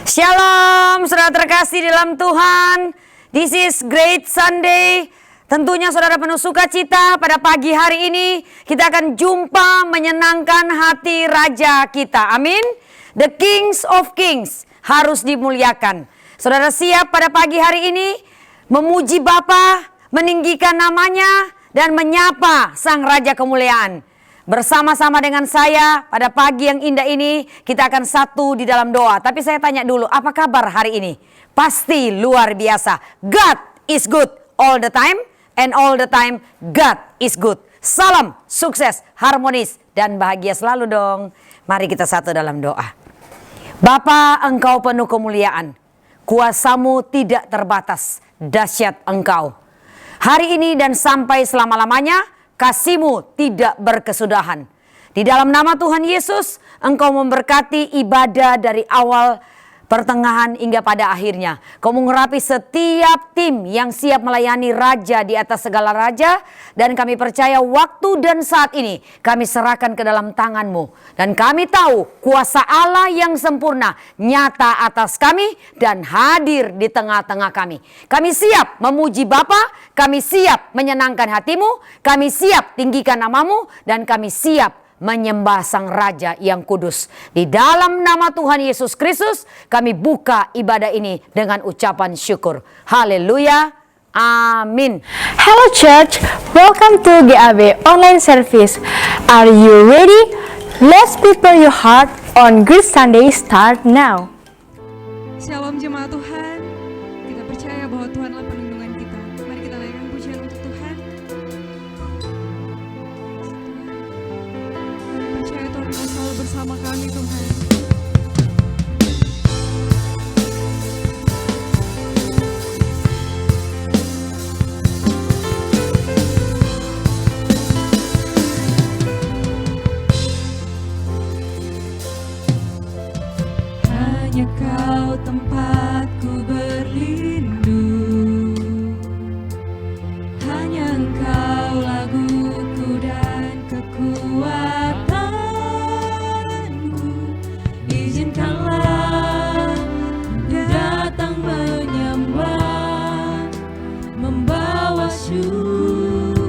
Shalom, saudara terkasih dalam Tuhan. This is great Sunday. Tentunya saudara penuh sukacita pada pagi hari ini kita akan jumpa menyenangkan hati Raja kita. Amin. The Kings of Kings harus dimuliakan. Saudara siap pada pagi hari ini memuji Bapa, meninggikan namanya dan menyapa Sang Raja Kemuliaan. Bersama-sama dengan saya pada pagi yang indah ini kita akan satu di dalam doa. Tapi saya tanya dulu, apa kabar hari ini? Pasti luar biasa. God is good all the time and all the time God is good. Salam sukses, harmonis dan bahagia selalu dong. Mari kita satu dalam doa. Bapa, Engkau penuh kemuliaan. Kuasamu tidak terbatas, dahsyat Engkau. Hari ini dan sampai selama-lamanya kasih-Mu tidak berkesudahan. Di dalam nama Tuhan Yesus, Engkau memberkati ibadah dari awal, pertengahan hingga pada akhirnya. Kau mengurapi setiap tim yang siap melayani Raja di atas segala raja. Dan kami percaya waktu dan saat ini kami serahkan ke dalam tangan-Mu. Dan kami tahu kuasa Allah yang sempurna nyata atas kami dan hadir di tengah-tengah kami. Kami siap memuji Bapa, kami siap menyenangkan hati-Mu, kami siap tinggikan nama-Mu, dan kami siap menyembah Sang Raja yang kudus. Di dalam nama Tuhan Yesus Kristus kami buka ibadah ini dengan ucapan syukur. Haleluya. Amin. Hello church, welcome to GAB online service. Are you ready? Let's prepare your heart on Good Sunday start now. Shalom jemaat Tuhan. Kita percaya bahwa Tuhanlah perlindungan kita. Mari kita naikkan pujian untuk Tuhan. Percaya Tuhan akan selalu bersama kami Tuhan. Hanya Kau tempatku berlindung, hanya Engkau laguku dan kekuatanku. Izinkanlah ku datang menyembah, membawa syukur.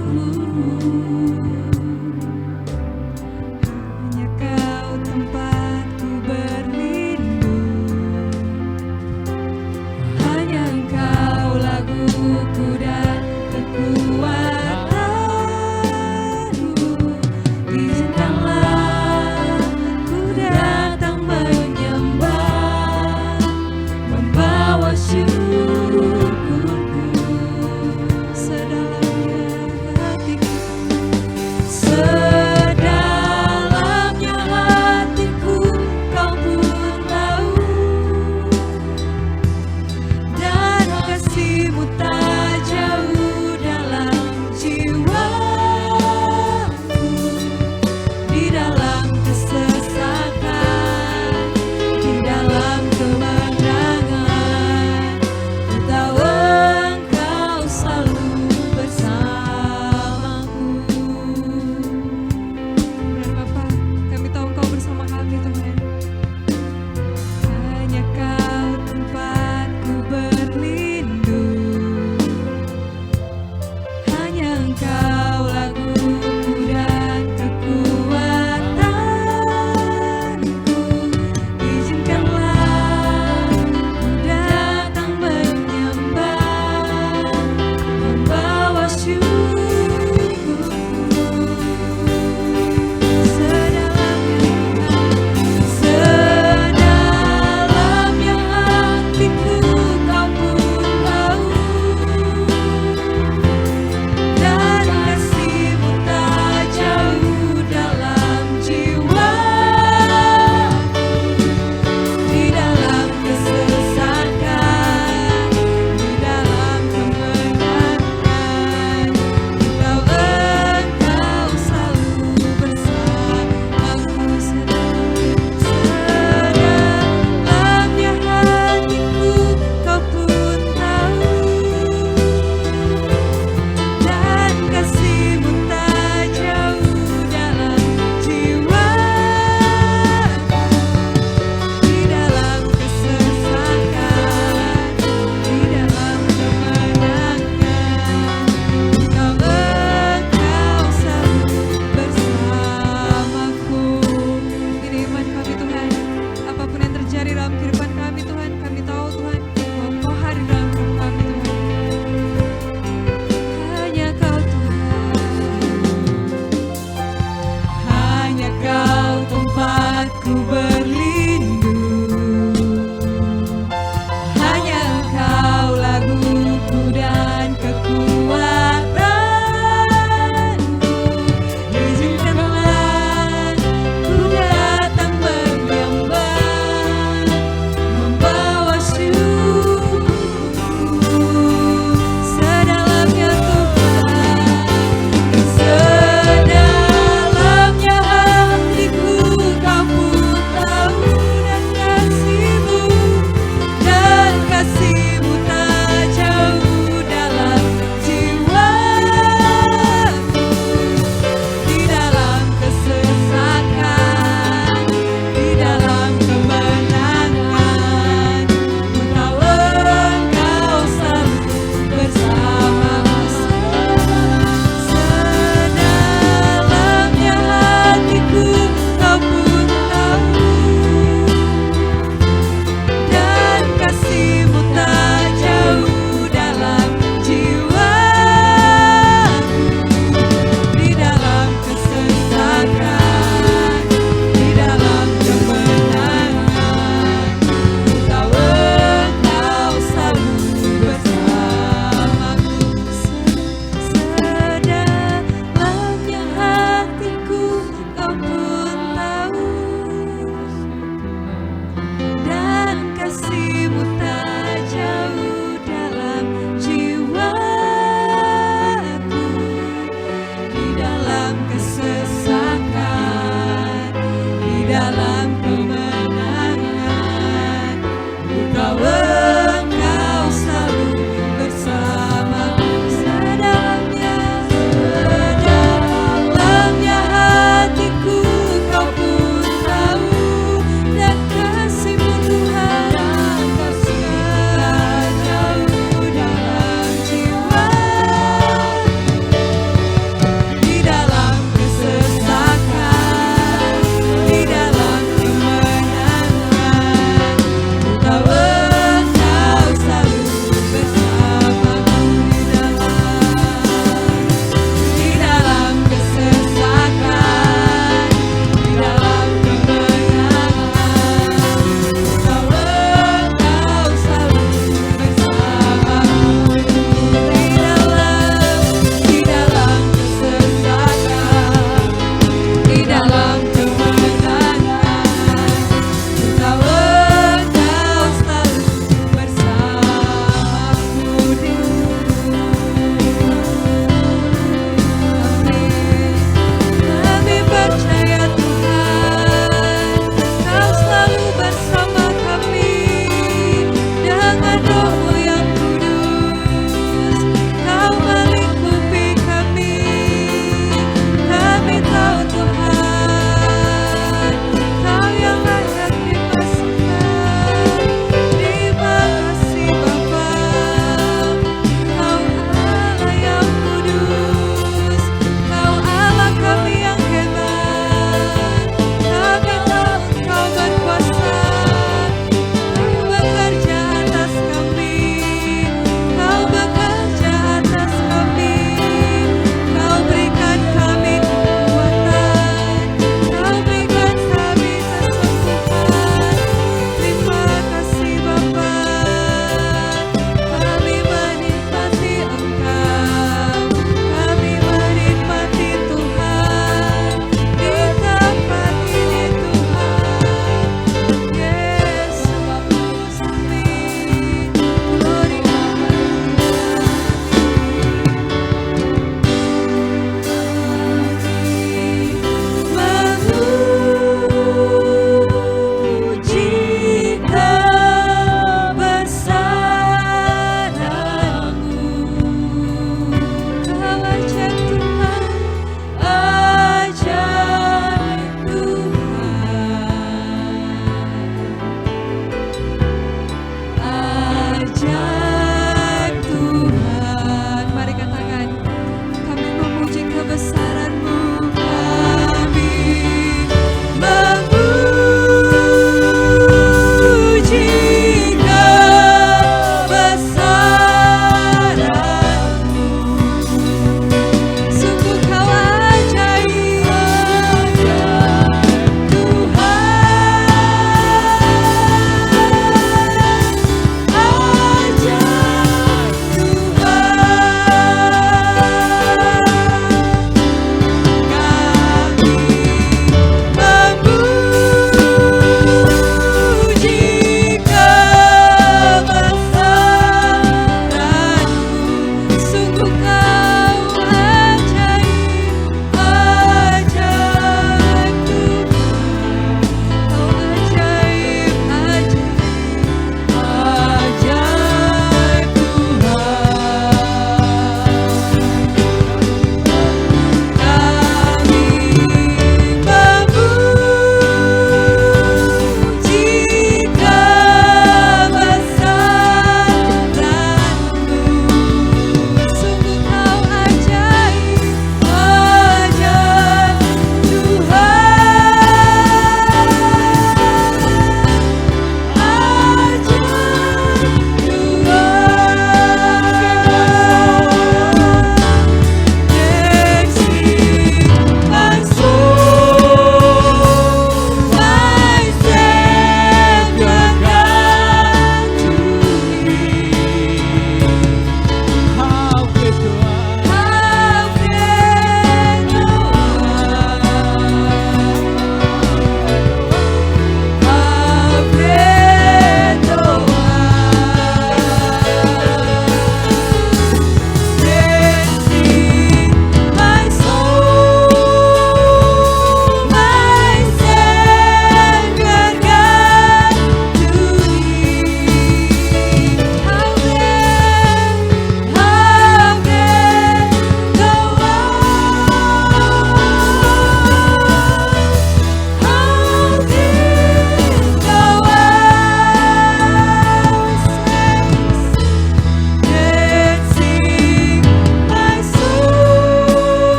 Hanya Kau tempatku berlindung, hanya Engkau hadir dalam kehidupan kami Tuhan. Kami tahu Tuhan, bahwa Engkau hadir dalam hidup kami Tuhan. Hanya Kau Tuhan, hanya Kau tempatku berlindung. Hanya Engkau laguku dan kekuatanku. Izinkanlah ku datang menyembah,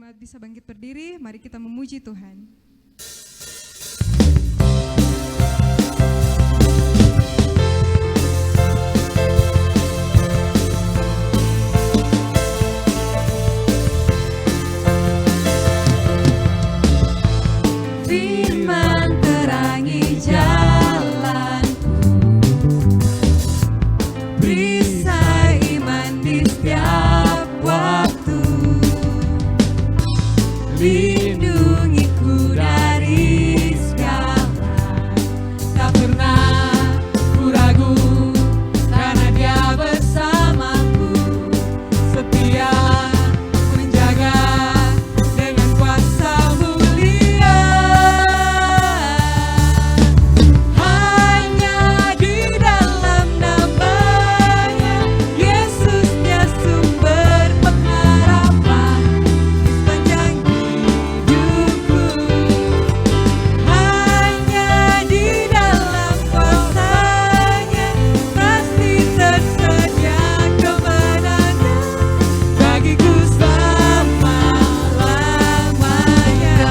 jemaat bisa bangkit berdiri, mari kita memuji Tuhan. Firman terangi jalanku, perisai iman di setiap waktu, lindungiku dari segala. Tak pernah ku ragu karena Dia bersamaku, setia menjaga dengan kuasa mulia. Hanya di dalam nama-Nya Yesus Dia sumber pengharapan sepanjang hidupku. Hanya di dalam kuasa-Nya pasti tersedia kemenangan bagiku selama-lamanya.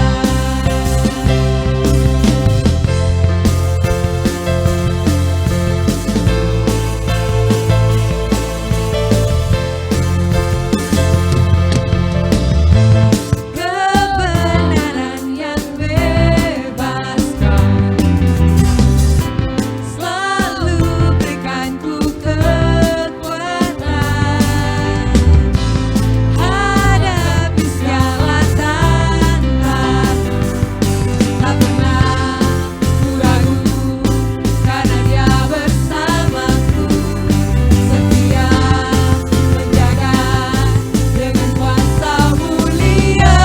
Kebenaran yang bebaskan selalu berikanku kekuatan hadapi segala tantangan. Tak pernah ku ragu karena Dia bersamaku, setia menjaga dengan kuasa mulia.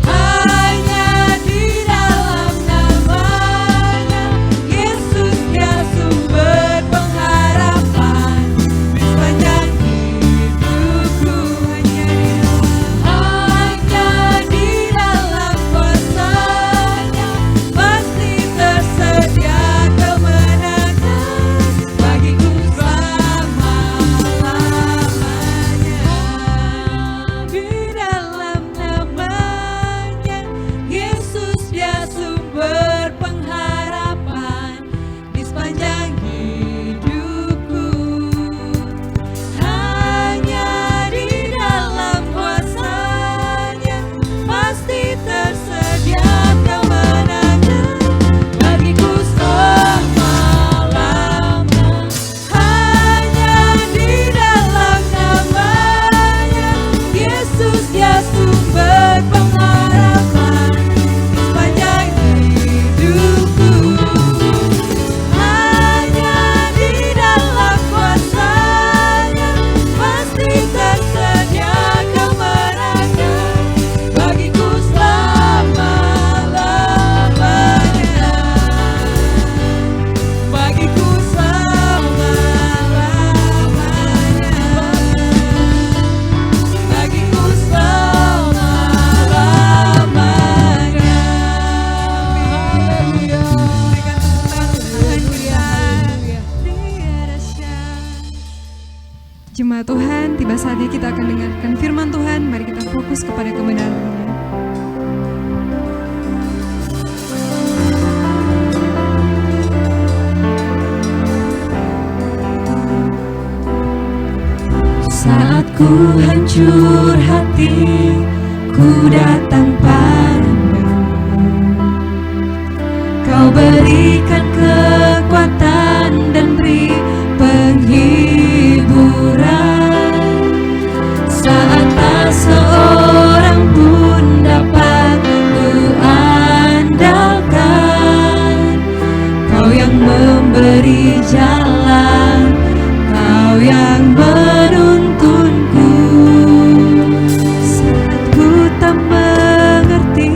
Hanya di dalam nama-Nya Yesus Dia sumber pengharapan di sepanjang hidupku. Hanya di dalam kuasa-Nya pasti tersedia kemenangan bagiku selama-lamanya. Di dalam nama-Nya Yesus Dia sumber pengharapan di sepanjang hidupku. Hanya di dalam kuasa-Nya pasti tersedia kemenangan bagiku selama-lamanya. Hanya di dalam nama-Nya Yesus Dia sumber pengharapan sepanjang hidupku. Hanya di dalam kuasa-Nya pasti tersedia kemenangan bagiku selama-lamanya. Bagiku selama-lamanya. Bagiku selama-lamanya. Haleluya. Berikan tepuk tangan tiada syah. Jemaat Tuhan, tiba saatnya kita akan dengarkan firman Tuhan. Mari kita fokus kepada kebenaran-Nya. Saat ku hancur hati, ku datang padamu. Kau berikan kekuatan dan beri penghiburan. Saat tak seorang pun dapat ku andalkan, Kau yang memberi jalan, Kau yang menuntunku. Saat ku tak mengerti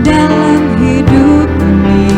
dalam hidup ini,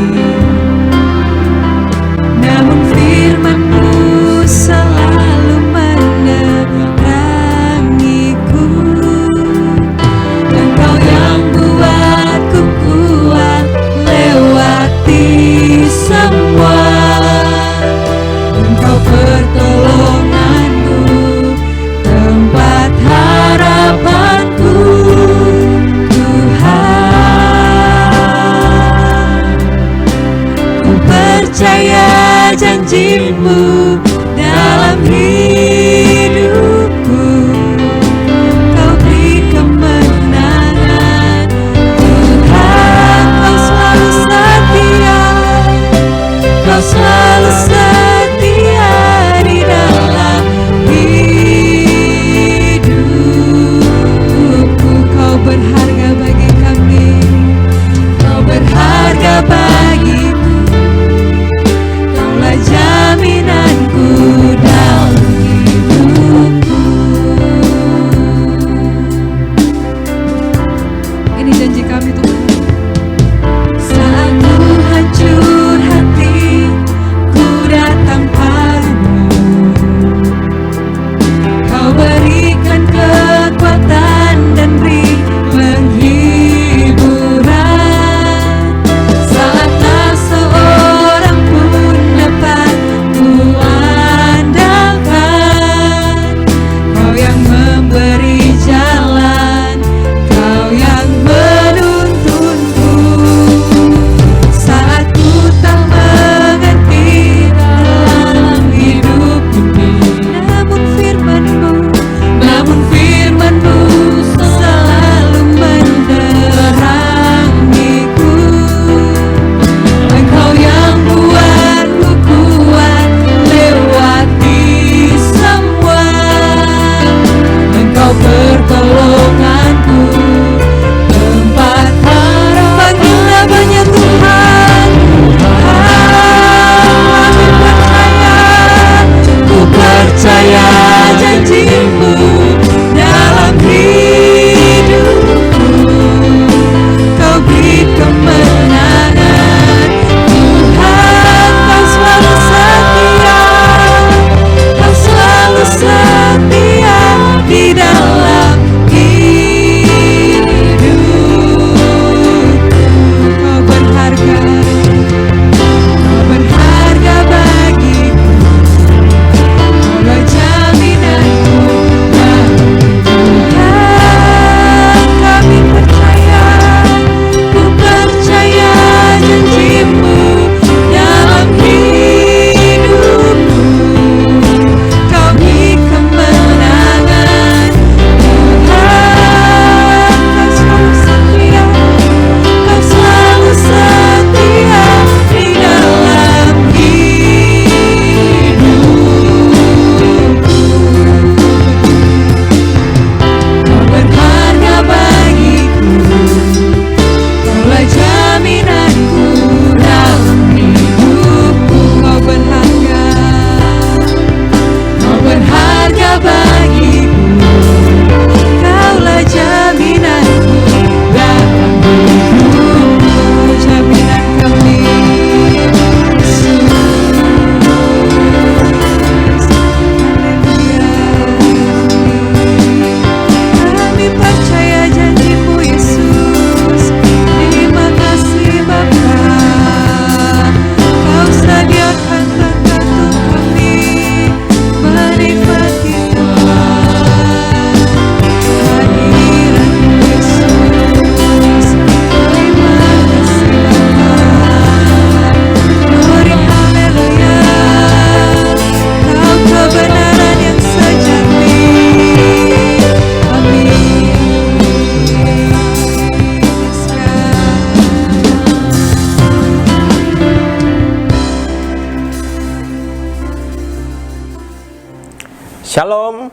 Shalom,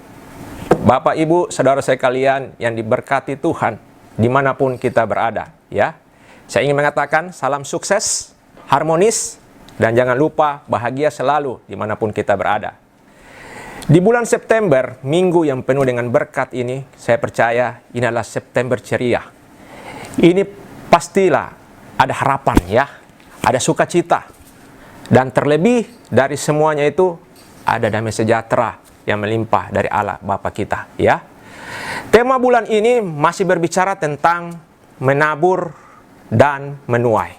Bapak, Ibu, Saudara sekalian yang diberkati Tuhan, dimanapun kita berada, ya. Saya ingin mengatakan salam sukses, harmonis, dan jangan lupa bahagia selalu dimanapun kita berada. Di bulan September, minggu yang penuh dengan berkat ini, saya percaya ini adalah September ceria. Ini pastilah ada harapan, ya, ada sukacita, dan terlebih dari semuanya itu ada damai sejahtera yang melimpah dari Allah Bapa kita, ya. Tema bulan ini masih berbicara tentang menabur dan menuai.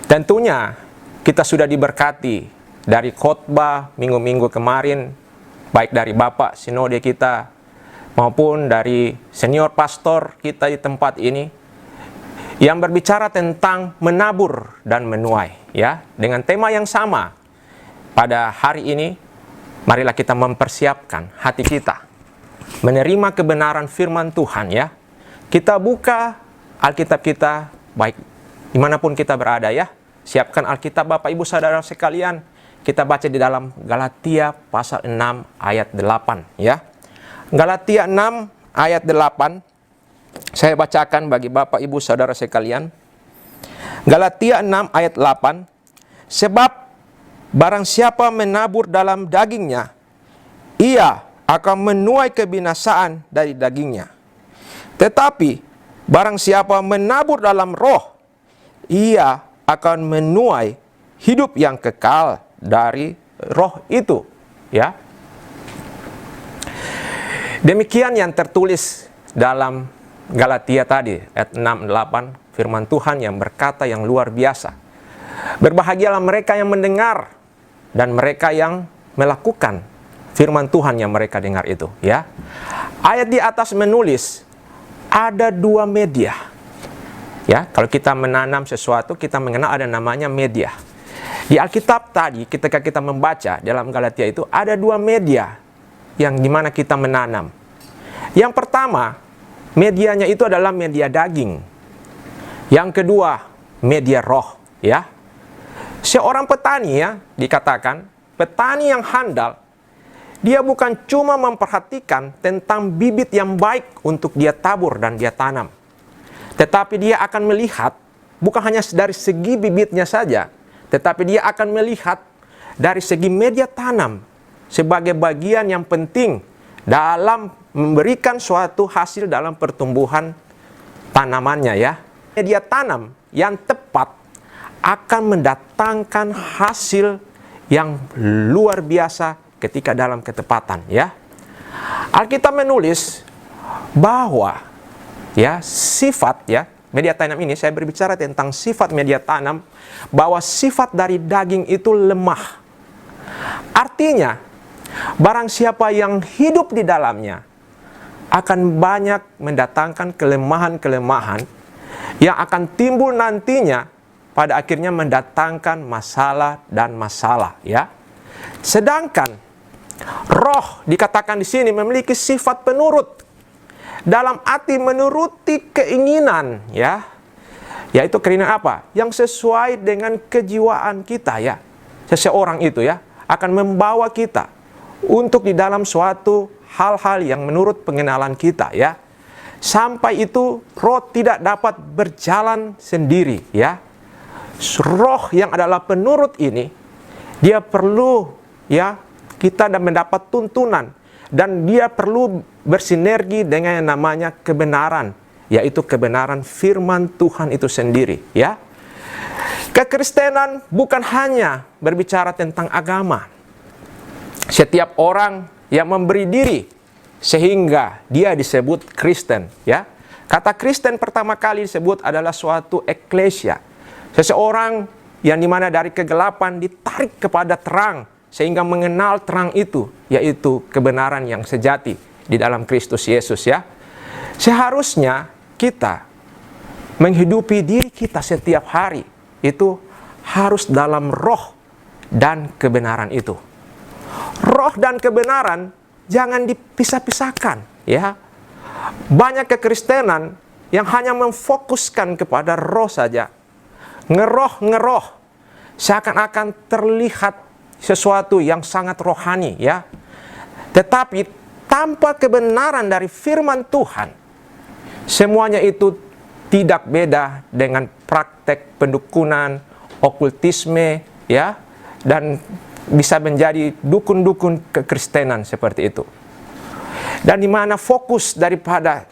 Tentunya kita sudah diberkati dari khotbah minggu-minggu kemarin, baik dari Bapak Sinode kita maupun dari senior pastor kita di tempat ini, yang berbicara tentang menabur dan menuai, ya. Dengan tema yang sama pada hari ini, marilah kita mempersiapkan hati kita menerima kebenaran firman Tuhan, ya. Kita buka Alkitab kita, baik dimanapun kita berada, ya. Siapkan Alkitab Bapak Ibu Saudara sekalian. Kita baca di dalam Galatia pasal 6 ayat 8, ya. Galatia 6 ayat 8. Saya bacakan bagi Bapak Ibu Saudara sekalian. Galatia 6 ayat 8. Sebab barang siapa menabur dalam dagingnya, ia akan menuai kebinasaan dari dagingnya. Tetapi barang siapa menabur dalam roh, ia akan menuai hidup yang kekal dari roh itu, ya. Demikian yang tertulis dalam Galatia tadi, ayat 6-8, firman Tuhan yang berkata yang luar biasa. Berbahagialah mereka yang mendengar dan mereka yang melakukan firman Tuhan yang mereka dengar itu, ya. Ayat di atas menulis ada dua media, ya. Kalau kita menanam sesuatu, kita mengenal ada namanya media. Di Alkitab tadi, ketika kita membaca dalam Galatia itu ada dua media yang dimana kita menanam. Yang pertama, medianya itu adalah media daging. Yang kedua, media roh, ya. Seorang petani, ya, dikatakan petani yang handal, dia bukan cuma memperhatikan tentang bibit yang baik untuk dia tabur dan dia tanam, tetapi dia akan melihat bukan hanya dari segi bibitnya saja, tetapi dia akan melihat dari segi media tanam sebagai bagian yang penting dalam memberikan suatu hasil dalam pertumbuhan tanamannya, ya. Media tanam yang tepat akan mendatangkan hasil yang luar biasa ketika dalam ketepatan, ya. Alkitab menulis bahwa, ya, sifat, ya, media tanam ini, saya berbicara tentang sifat media tanam, bahwa sifat dari daging itu lemah. Artinya, barang siapa yang hidup di dalamnya akan banyak mendatangkan kelemahan-kelemahan yang akan timbul nantinya pada akhirnya mendatangkan masalah dan masalah, ya. Sedangkan roh dikatakan di sini memiliki sifat penurut, dalam arti menuruti keinginan, ya. Yaitu keinginan apa? Yang sesuai dengan kejiwaan kita, ya. Seseorang itu, ya, akan membawa kita untuk di dalam suatu hal-hal yang menurut pengenalan kita, ya. Sampai itu roh tidak dapat berjalan sendiri, ya. Roh yang adalah penurut ini, dia perlu, ya, kita mendapat tuntunan, dan dia perlu bersinergi dengan yang namanya kebenaran, yaitu kebenaran firman Tuhan itu sendiri, ya. Kekristenan bukan hanya berbicara tentang agama. Setiap orang yang memberi diri sehingga dia disebut Kristen, ya. Kata Kristen pertama kali disebut adalah suatu eklesia. Seseorang yang dimana dari kegelapan ditarik kepada terang sehingga mengenal terang itu, yaitu kebenaran yang sejati di dalam Kristus Yesus, ya. Seharusnya kita menghidupi diri kita setiap hari itu harus dalam roh dan kebenaran itu. Roh dan kebenaran jangan dipisah-pisahkan, ya. Banyak kekristenan yang hanya memfokuskan kepada roh saja. Ngeroh, seakan-akan terlihat sesuatu yang sangat rohani, ya. Tetapi tanpa kebenaran dari firman Tuhan, semuanya itu tidak beda dengan praktek pendukunan, okultisme, ya, dan bisa menjadi dukun-dukun kekristenan seperti itu. Dan di mana fokus daripada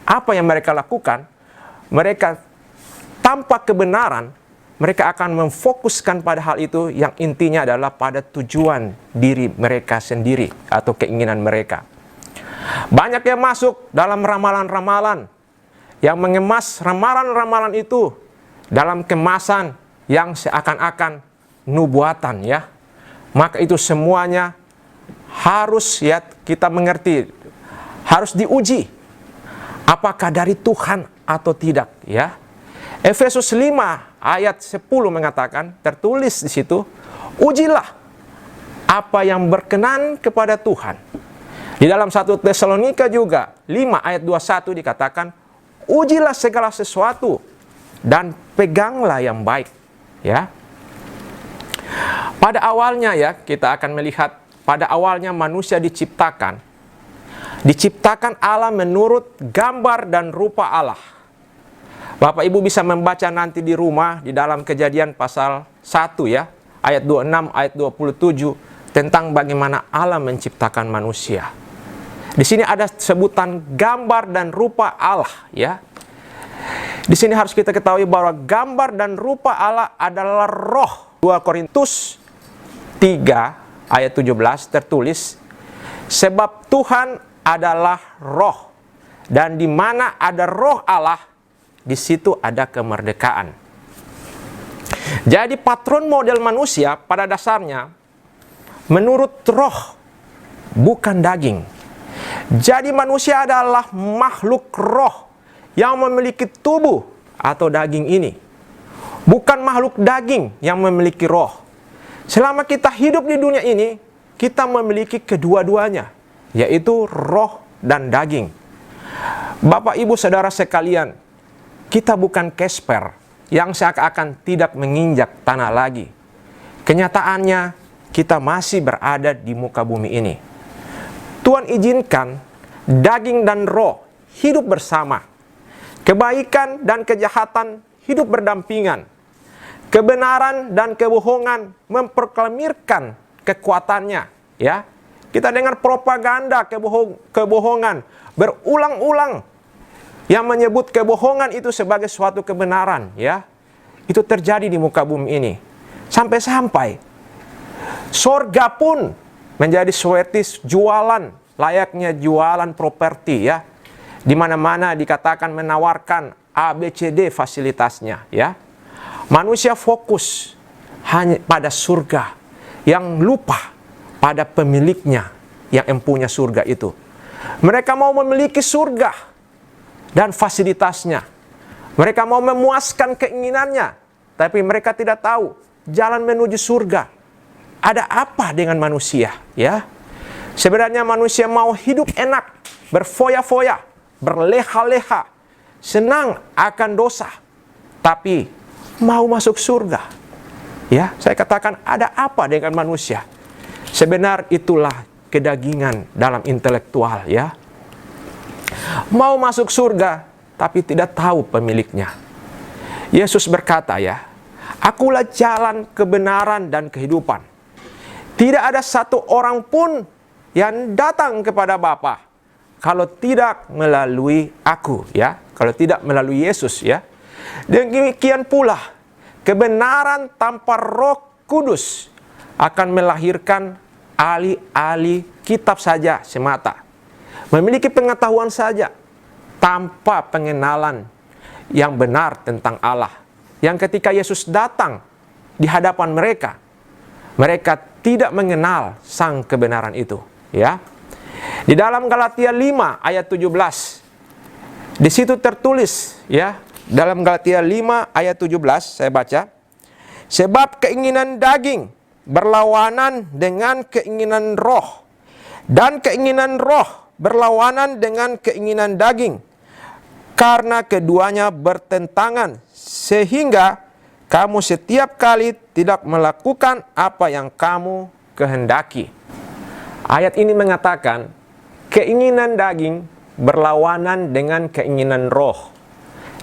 apa yang mereka lakukan, mereka tanpa kebenaran, mereka akan memfokuskan pada hal itu yang intinya adalah pada tujuan diri mereka sendiri atau keinginan mereka. Banyak yang masuk dalam ramalan-ramalan, yang mengemas ramalan-ramalan itu dalam kemasan yang seakan-akan nubuatan, ya. Maka itu semuanya harus, ya, kita mengerti, harus diuji apakah dari Tuhan atau tidak, ya. Efesus 5 ayat 10 mengatakan, tertulis di situ, ujilah apa yang berkenan kepada Tuhan. Di dalam 1 Tesalonika juga 5 ayat 21 dikatakan, ujilah segala sesuatu dan peganglah yang baik, ya. Pada awalnya, ya, kita akan melihat pada awalnya manusia diciptakan Allah menurut gambar dan rupa Allah. Bapak Ibu bisa membaca nanti di rumah di dalam Kejadian pasal 1, ya, ayat 26, ayat 27 tentang bagaimana Allah menciptakan manusia. Di sini ada sebutan gambar dan rupa Allah, ya. Di sini harus kita ketahui bahwa gambar dan rupa Allah adalah roh. 2 Korintus 3 ayat 17 tertulis, sebab Tuhan adalah roh, dan di mana ada roh Allah, di situ ada kemerdekaan. Jadi patron model manusia pada dasarnya menurut roh, bukan daging. Jadi manusia adalah makhluk roh yang memiliki tubuh atau daging ini, bukan makhluk daging yang memiliki roh. Selama kita hidup di dunia ini, kita memiliki kedua-duanya, yaitu roh dan daging. Bapak, Ibu, Saudara sekalian, kita bukan Casper yang seakan-akan tidak menginjak tanah lagi. Kenyataannya, kita masih berada di muka bumi ini. Tuhan izinkan daging dan roh hidup bersama. Kebaikan dan kejahatan hidup berdampingan. Kebenaran dan kebohongan memproklamirkan kekuatannya, ya. Kita dengar propaganda kebohongan berulang-ulang yang menyebut kebohongan itu sebagai suatu kebenaran, ya. Itu terjadi di muka bumi ini. Sampai-sampai sorga pun menjadi suetis jualan, layaknya jualan properti, ya. Di mana-mana dikatakan menawarkan ABCD fasilitasnya, ya. Manusia fokus hanya pada surga, yang lupa pada pemiliknya yang empunya surga itu. Mereka mau memiliki surga dan fasilitasnya. Mereka mau memuaskan keinginannya, tapi mereka tidak tahu jalan menuju surga. Ada apa dengan manusia, ya? Sebenarnya manusia mau hidup enak, berfoya-foya, berleha-leha, senang akan dosa, tapi mau masuk surga, ya. Saya katakan, ada apa dengan manusia? Sebenarnya itulah kedagingan dalam intelektual, ya. Mau masuk surga, tapi tidak tahu pemiliknya. Yesus berkata, ya, akulah jalan, kebenaran, dan kehidupan. Tidak ada satu orang pun yang datang kepada Bapa kalau tidak melalui aku, ya. Kalau tidak melalui Yesus, ya. Demikian pula, kebenaran tanpa Roh Kudus akan melahirkan ahli-ahli kitab saja semata. Memiliki pengetahuan saja, tanpa pengenalan yang benar tentang Allah. Yang ketika Yesus datang di hadapan mereka, mereka tidak mengenal sang kebenaran itu, ya. Di dalam Galatia 5 ayat 17, di situ tertulis, ya. Dalam Galatia 5 ayat 17 saya baca, sebab keinginan daging berlawanan dengan keinginan roh, dan keinginan roh berlawanan dengan keinginan daging, karena keduanya bertentangan, sehingga kamu setiap kali tidak melakukan apa yang kamu kehendaki. Ayat ini mengatakan keinginan daging berlawanan dengan keinginan roh,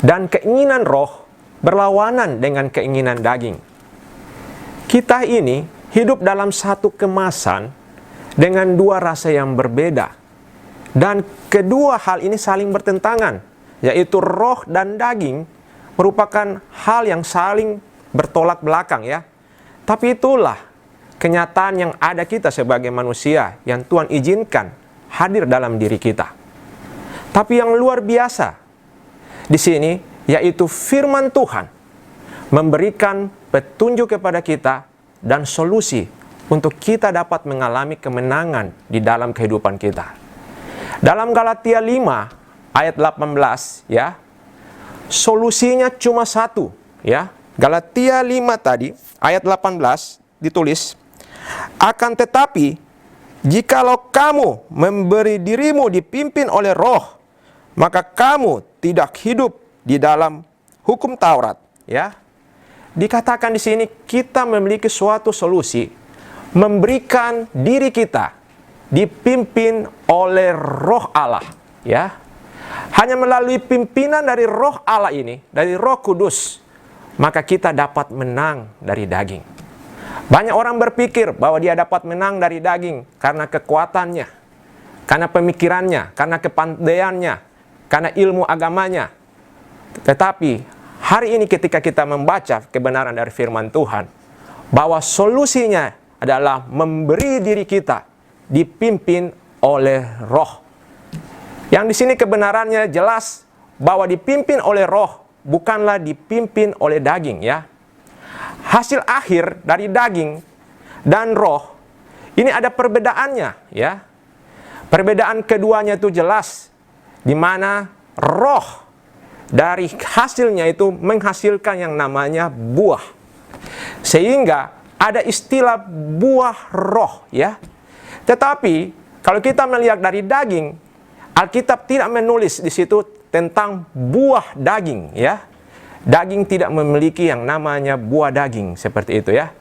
dan keinginan roh berlawanan dengan keinginan daging. Kita ini hidup dalam satu kemasan dengan dua rasa yang berbeda, dan kedua hal ini saling bertentangan, yaitu roh dan daging merupakan hal yang saling bertolak belakang ya. Tapi itulah kenyataan yang ada kita sebagai manusia yang Tuhan izinkan hadir dalam diri kita. Tapi yang luar biasa di sini yaitu firman Tuhan memberikan petunjuk kepada kita dan solusi untuk kita dapat mengalami kemenangan di dalam kehidupan kita. Dalam Galatia 5 ayat 18 ya, solusinya cuma satu ya. Galatia 5 tadi ayat 18 ditulis, akan tetapi jikalau kamu memberi dirimu dipimpin oleh roh, maka kamu tidak hidup di dalam hukum Taurat ya. Dikatakan di sini kita memiliki suatu solusi, memberikan diri kita dipimpin oleh Roh Allah ya. Hanya melalui pimpinan dari Roh Allah ini, dari Roh Kudus, maka kita dapat menang dari daging. Banyak orang berpikir bahwa dia dapat menang dari daging karena kekuatannya, karena pemikirannya, karena kepandaiannya, karena ilmu agamanya. Tetapi hari ini ketika kita membaca kebenaran dari firman Tuhan, bahwa solusinya adalah memberi diri kita dipimpin oleh Roh. Yang di sini kebenarannya jelas bahwa dipimpin oleh Roh, bukanlah dipimpin oleh daging ya. Hasil akhir dari daging dan roh ini ada perbedaannya ya. Perbedaan keduanya itu jelas, di mana roh dari hasilnya itu menghasilkan yang namanya buah. Sehingga ada istilah buah roh ya. Tetapi kalau kita melihat dari daging, Alkitab tidak menulis di situ tentang buah daging ya. Daging tidak memiliki yang namanya buah daging seperti itu ya.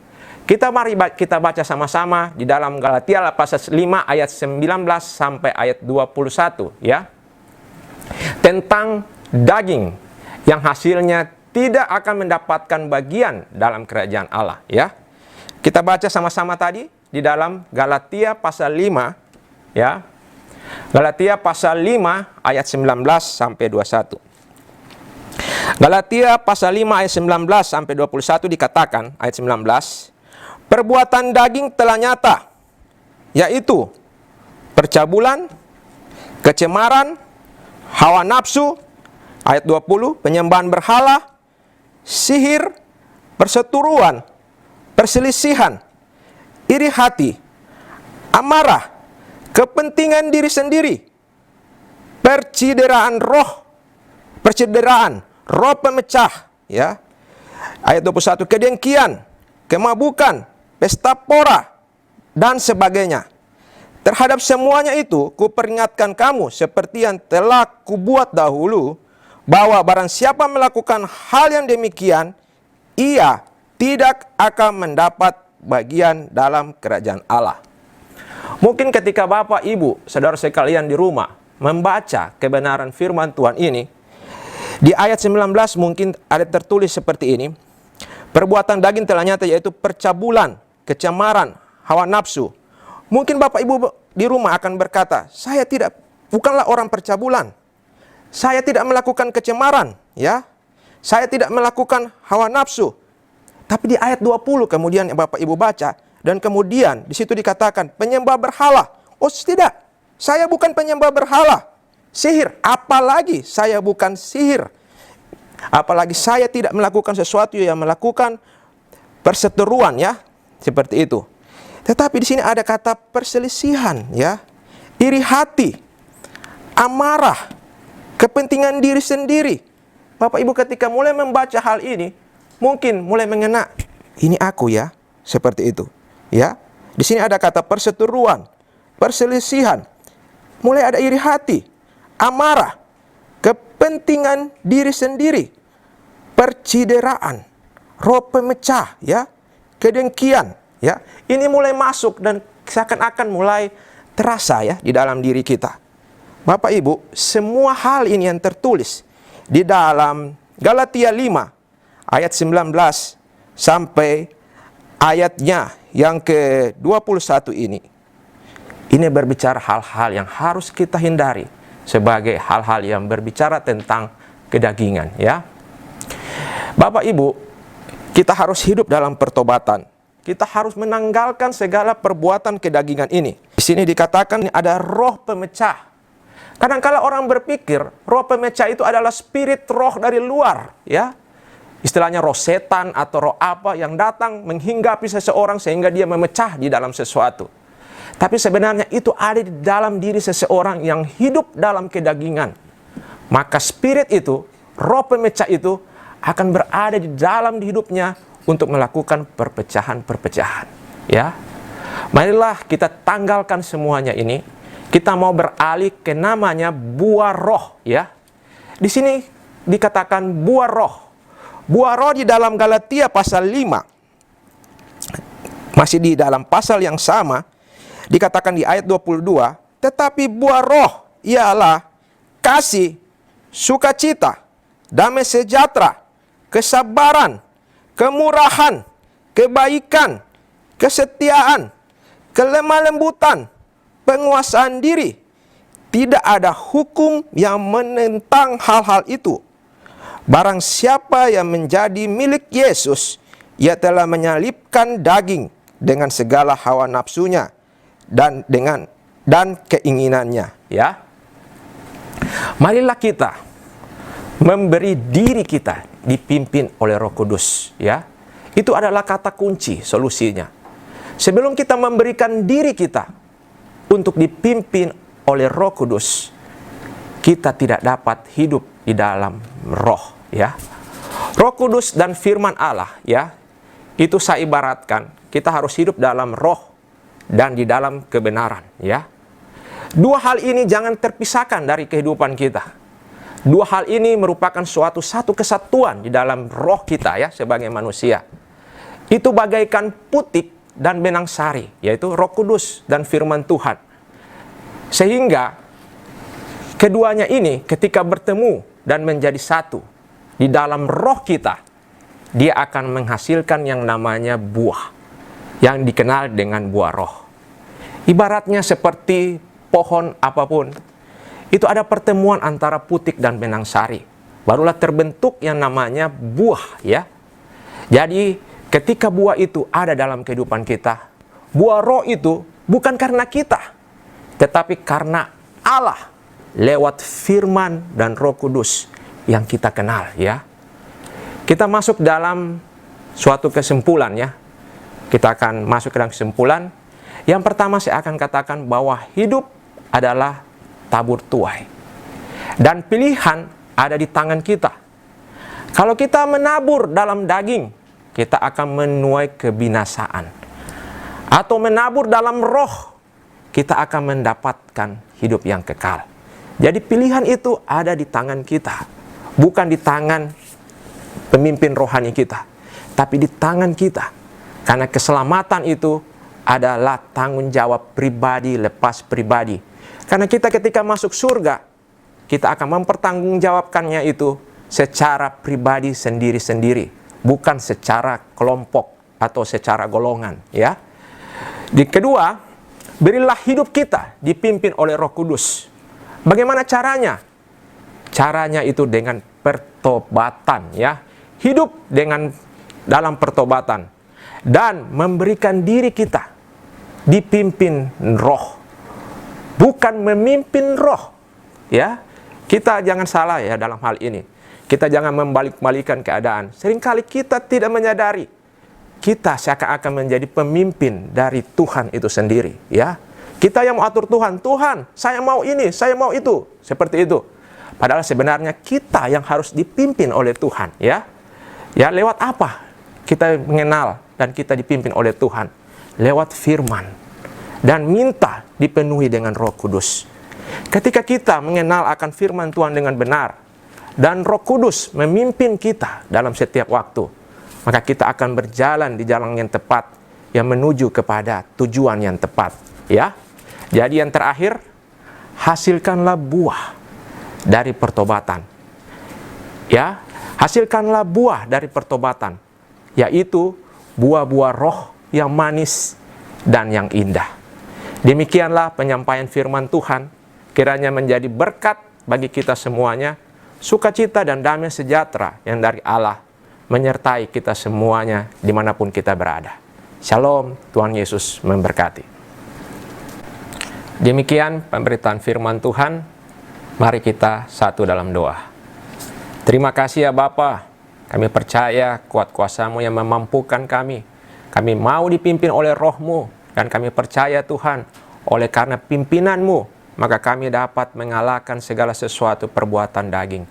Mari kita baca sama-sama di dalam Galatia pasal 5 ayat 19 sampai ayat 21 ya. Tentang daging yang hasilnya tidak akan mendapatkan bagian dalam kerajaan Allah ya. Kita baca sama-sama tadi di dalam Galatia pasal 5 ya. Galatia pasal 5 ayat 19 sampai 21. Galatia pasal 5 ayat 19 sampai 21 dikatakan ayat 19, perbuatan daging telah nyata, yaitu percabulan, kecemaran, hawa nafsu, ayat 20, penyembahan berhala, sihir, perseteruan, perselisihan, iri hati, amarah, kepentingan diri sendiri, percideraan roh pemecah ya. Ayat 21, kedengkian, kemabukan, pesta pora dan sebagainya. Terhadap semuanya itu kuperingatkan kamu seperti yang telah kubuat dahulu, bahwa barang siapa melakukan hal yang demikian, ia tidak akan mendapat bagian dalam kerajaan Allah. Mungkin ketika Bapak, Ibu, saudara sekalian di rumah membaca kebenaran firman Tuhan ini, di ayat 19 mungkin ada tertulis seperti ini, perbuatan daging telah nyata, yaitu percabulan, kecemaran, hawa nafsu. Mungkin Bapak Ibu di rumah akan berkata, saya bukanlah orang percabulan, saya tidak melakukan kecemaran, ya, saya tidak melakukan hawa nafsu. Tapi di ayat 20 kemudian Bapak Ibu baca, dan kemudian di situ dikatakan penyembah berhala. Oh tidak, saya bukan penyembah berhala. Sihir, apalagi saya bukan sihir. Apalagi saya tidak melakukan sesuatu yang melakukan perseteruan ya, seperti itu. Tetapi di sini ada kata perselisihan ya, iri hati, amarah, kepentingan diri sendiri. Bapak Ibu ketika mulai membaca hal ini, mungkin mulai mengena, ini aku ya, seperti itu. Ya, di sini ada kata perseteruan, perselisihan, mulai ada iri hati, amarah, kepentingan diri sendiri, percideraan, roh pemecah, ya, kedengkian, ya. Ini mulai masuk dan seakan-akan mulai terasa ya di dalam diri kita. Bapak Ibu, semua hal ini yang tertulis di dalam Galatia 5 ayat 19 sampai ayatnya yang ke-21 ini berbicara hal-hal yang harus kita hindari sebagai hal-hal yang berbicara tentang kedagingan ya. Bapak Ibu, kita harus hidup dalam pertobatan. Kita harus menanggalkan segala perbuatan kedagingan ini. Di sini dikatakan ada roh pemecah. Kadang-kala orang berpikir roh pemecah itu adalah spirit roh dari luar, ya. Istilahnya roh setan atau roh apa yang datang menghinggapi seseorang sehingga dia memecah di dalam sesuatu. Tapi sebenarnya itu ada di dalam diri seseorang yang hidup dalam kedagingan. Maka spirit itu, roh pemecah itu akan berada di dalam hidupnya untuk melakukan perpecahan-perpecahan, ya. Marilah kita tanggalkan semuanya ini. Kita mau beralih ke namanya buah roh, ya. Di sini dikatakan buah roh. Buah roh di dalam Galatia pasal 5. Masih di dalam pasal yang sama, dikatakan di ayat 22, tetapi buah roh ialah kasih, sukacita, damai sejahtera, kesabaran, kemurahan, kebaikan, kesetiaan, kelemah lembutan, penguasaan diri. Tidak ada hukum yang menentang hal-hal itu. Barang siapa yang menjadi milik Yesus, ia telah menyalibkan daging dengan segala hawa nafsunya dan keinginannya, ya. Marilah kita memberi diri kita dipimpin oleh Roh Kudus, ya. Itu adalah kata kunci solusinya. Sebelum kita memberikan diri kita untuk dipimpin oleh Roh Kudus, kita tidak dapat hidup di dalam roh, ya. Roh Kudus dan firman Allah, ya. Itu saya ibaratkan, kita harus hidup dalam roh dan di dalam kebenaran, ya. Dua hal ini jangan terpisahkan dari kehidupan kita. Dua hal ini merupakan satu kesatuan di dalam roh kita, ya, sebagai manusia. Itu bagaikan putik dan benang sari, yaitu Roh Kudus dan firman Tuhan. Sehingga keduanya ini ketika bertemu dan menjadi satu di dalam roh kita, dia akan menghasilkan yang namanya buah, yang dikenal dengan buah roh. Ibaratnya seperti pohon apapun, itu ada pertemuan antara putik dan benang sari, barulah terbentuk yang namanya buah, ya. Jadi ketika buah itu ada dalam kehidupan kita, buah roh itu bukan karena kita, tetapi karena Allah lewat firman dan Roh Kudus yang kita kenal, ya. Kita masuk dalam suatu kesimpulan, ya. Kita akan masuk ke dalam kesimpulan. Yang pertama saya akan katakan bahwa hidup adalah tabur tuai. Dan pilihan ada di tangan kita. Kalau kita menabur dalam daging, kita akan menuai kebinasaan. Atau menabur dalam roh, kita akan mendapatkan hidup yang kekal. Jadi pilihan itu ada di tangan kita. Bukan di tangan pemimpin rohani kita, tapi di tangan kita. Karena keselamatan itu adalah tanggung jawab pribadi lepas pribadi. Karena kita ketika masuk surga, kita akan mempertanggungjawabkannya itu secara pribadi sendiri-sendiri, bukan secara kelompok atau secara golongan, ya. Di kedua, berilah hidup kita dipimpin oleh Roh Kudus. Bagaimana caranya? Caranya itu dengan pertobatan, ya. Hidup dengan dalam pertobatan dan memberikan diri kita dipimpin roh, bukan memimpin roh, ya. Kita jangan salah, ya, dalam hal ini. Kita jangan membalik-balikan keadaan. Seringkali kita tidak menyadari kita seakan-akan menjadi pemimpin dari Tuhan itu sendiri, ya. Kita yang mau atur Tuhan, Tuhan, saya mau ini, saya mau itu, seperti itu. Padahal sebenarnya kita yang harus dipimpin oleh Tuhan, ya. Ya, lewat apa kita mengenal dan kita dipimpin oleh Tuhan? Lewat firman dan minta dipenuhi dengan Roh Kudus. Ketika kita mengenal akan firman Tuhan dengan benar dan Roh Kudus memimpin kita dalam setiap waktu, maka kita akan berjalan di jalan yang tepat yang menuju kepada tujuan yang tepat, ya. Jadi yang terakhir, hasilkanlah buah dari pertobatan. Ya, hasilkanlah buah dari pertobatan, yaitu buah-buah roh yang manis dan yang indah. Demikianlah penyampaian firman Tuhan, kiranya menjadi berkat bagi kita semuanya, sukacita dan damai sejahtera yang dari Allah menyertai kita semuanya dimanapun kita berada. Shalom, Tuhan Yesus memberkati. Demikian pemberitaan firman Tuhan. Mari kita satu dalam doa. Terima kasih ya Bapa, kami percaya kuat kuasa-Mu yang memampukan kami. Kami mau dipimpin oleh Roh-Mu, dan kami percaya Tuhan, oleh karena pimpinan-Mu, maka kami dapat mengalahkan segala sesuatu perbuatan daging.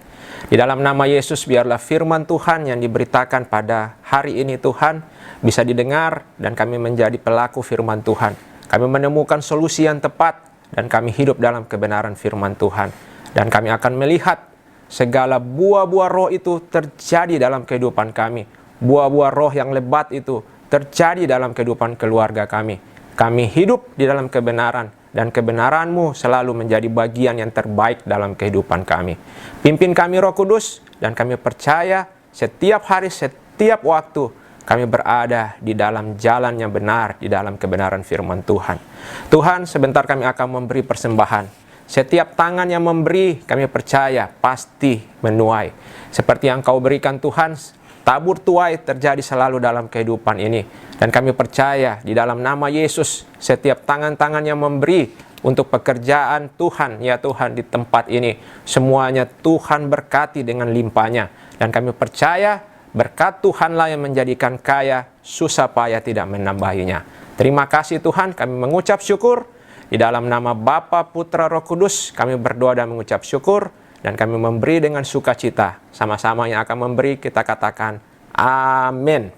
Di dalam nama Yesus, biarlah firman Tuhan yang diberitakan pada hari ini Tuhan, bisa didengar dan kami menjadi pelaku firman Tuhan. Kami menemukan solusi yang tepat dan kami hidup dalam kebenaran firman Tuhan. Dan kami akan melihat segala buah-buah roh itu terjadi dalam kehidupan kami. Buah-buah roh yang lebat itu terjadi dalam kehidupan keluarga kami. Kami hidup di dalam kebenaran, dan kebenaran-Mu selalu menjadi bagian yang terbaik dalam kehidupan kami. Pimpin kami Roh Kudus, dan kami percaya setiap hari, setiap waktu kami berada di dalam jalan yang benar, di dalam kebenaran firman Tuhan. Tuhan, sebentar kami akan memberi persembahan. Setiap tangan yang memberi, kami percaya pasti menuai. Seperti yang Kau berikan Tuhan, tabur tuai terjadi selalu dalam kehidupan ini. Dan kami percaya di dalam nama Yesus, setiap tangan-tangan yang memberi untuk pekerjaan Tuhan, ya Tuhan, di tempat ini, semuanya Tuhan berkati dengan limpahnya. Dan kami percaya berkat Tuhanlah yang menjadikan kaya, susah payah tidak menambahinya. Terima kasih Tuhan, kami mengucap syukur. Di dalam nama Bapa, Putra, Roh Kudus, kami berdoa dan mengucap syukur. Dan kami memberi dengan sukacita. Sama-sama yang akan memberi, kita katakan amin.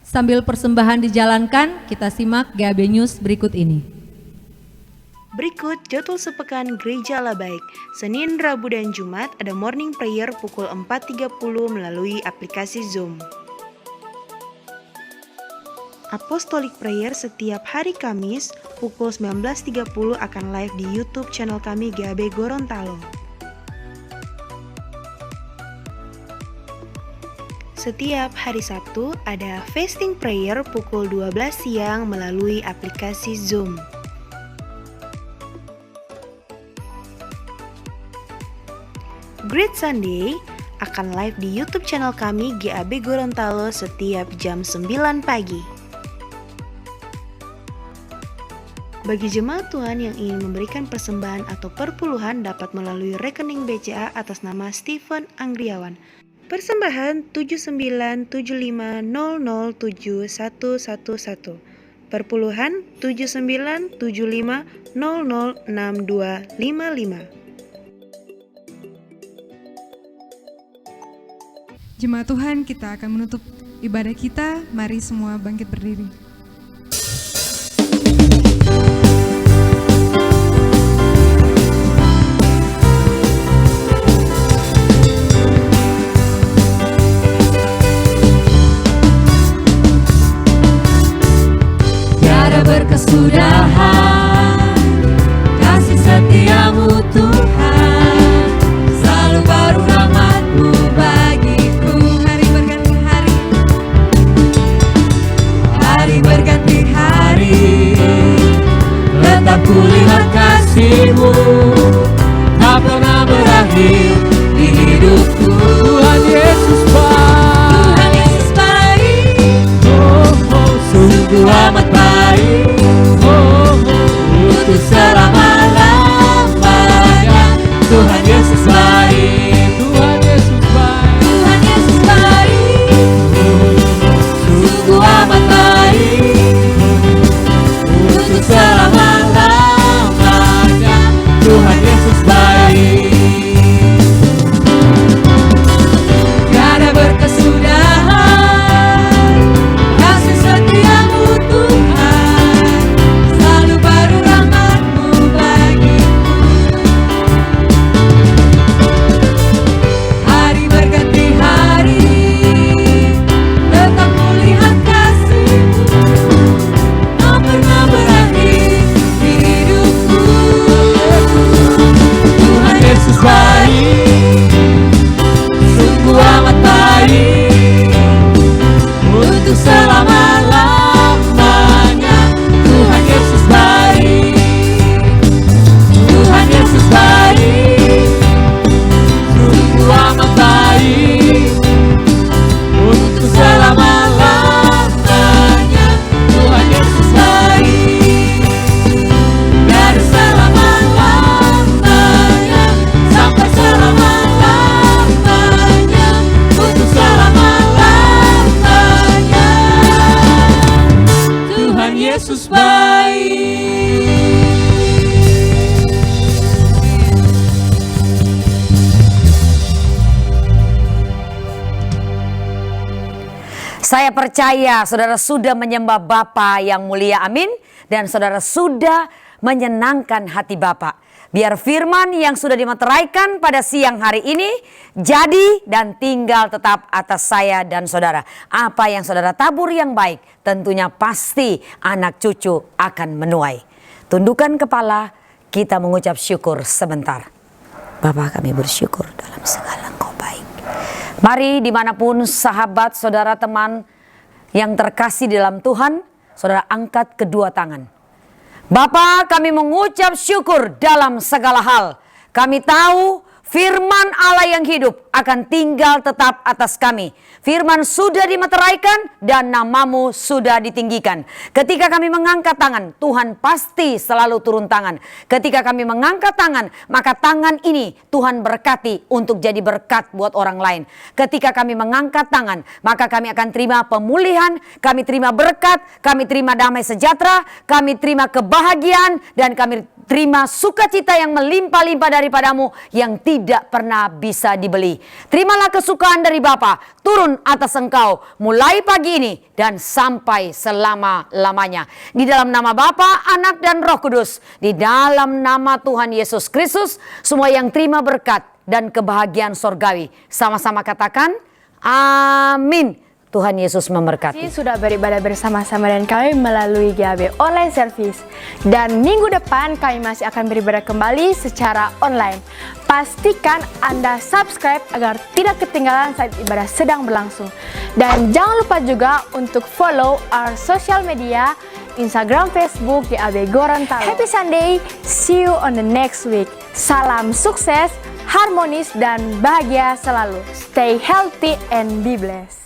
Sambil persembahan dijalankan, kita simak GAB News berikut ini. Berikut jadwal sepekan Gereja Allah Baik. Senin, Rabu, dan Jumat ada morning prayer pukul 4.30 melalui aplikasi Zoom. Apostolic Prayer setiap hari Kamis pukul 19.30 akan live di YouTube channel kami GAB Gorontalo. Setiap hari Sabtu ada fasting prayer pukul 12 siang melalui aplikasi Zoom. Great Sunday akan live di YouTube channel kami GAB Gorontalo setiap jam 9 pagi. Bagi jemaat Tuhan yang ingin memberikan persembahan atau perpuluhan dapat melalui rekening BCA atas nama Stephen Anggriawan. Persembahan 7975007111. Perpuluhan 7975006255. Jemaat Tuhan, kita akan menutup ibadah kita. Mari semua bangkit berdiri. Berkesudahan kasih setia-Mu Tuhan, selalu baru rahmat-Mu bagiku. Hari berganti hari, Hari Saya percaya saudara sudah menyembah Bapa yang mulia, amin. Dan saudara sudah menyenangkan hati Bapa. Biar firman yang sudah dimeteraikan pada siang hari ini jadi dan tinggal tetap atas saya dan saudara. Apa yang saudara tabur yang baik tentunya pasti anak cucu akan menuai. Tundukkan kepala, kita mengucap syukur sebentar. Bapa, kami bersyukur dalam segala Engkau baik. Mari dimanapun sahabat, saudara, teman yang terkasih dalam Tuhan, saudara angkat kedua tangan. Bapa, kami mengucap syukur dalam segala hal. Kami tahu firman Allah yang hidup akan tinggal tetap atas kami. Firman sudah dimeteraikan dan namamu sudah ditinggikan. Ketika kami mengangkat tangan, Tuhan pasti selalu turun tangan. Ketika kami mengangkat tangan, maka tangan ini Tuhan berkati untuk jadi berkat buat orang lain. Ketika kami mengangkat tangan, maka kami akan terima pemulihan, kami terima berkat, kami terima damai sejahtera, kami terima kebahagiaan, dan kami terima sukacita yang melimpah-limpah daripadamu yang tidak pernah bisa dibeli. Terimalah kesukaan dari Bapa turun atas engkau mulai pagi ini dan sampai selama-lamanya. Di dalam nama Bapa, Anak dan Roh Kudus, di dalam nama Tuhan Yesus Kristus, semua yang terima berkat dan kebahagiaan sorgawi sama-sama katakan amin. Tuhan Yesus memberkati. Sudah beribadah bersama-sama dengan kami melalui GAB Online Service. Dan minggu depan kami masih akan beribadah kembali secara online. Pastikan Anda subscribe agar tidak ketinggalan saat ibadah sedang berlangsung. Dan jangan lupa juga untuk follow our social media, Instagram, Facebook, GAB Gorontalo. Happy Sunday, see you on the next week. Salam sukses, harmonis, dan bahagia selalu. Stay healthy and be blessed.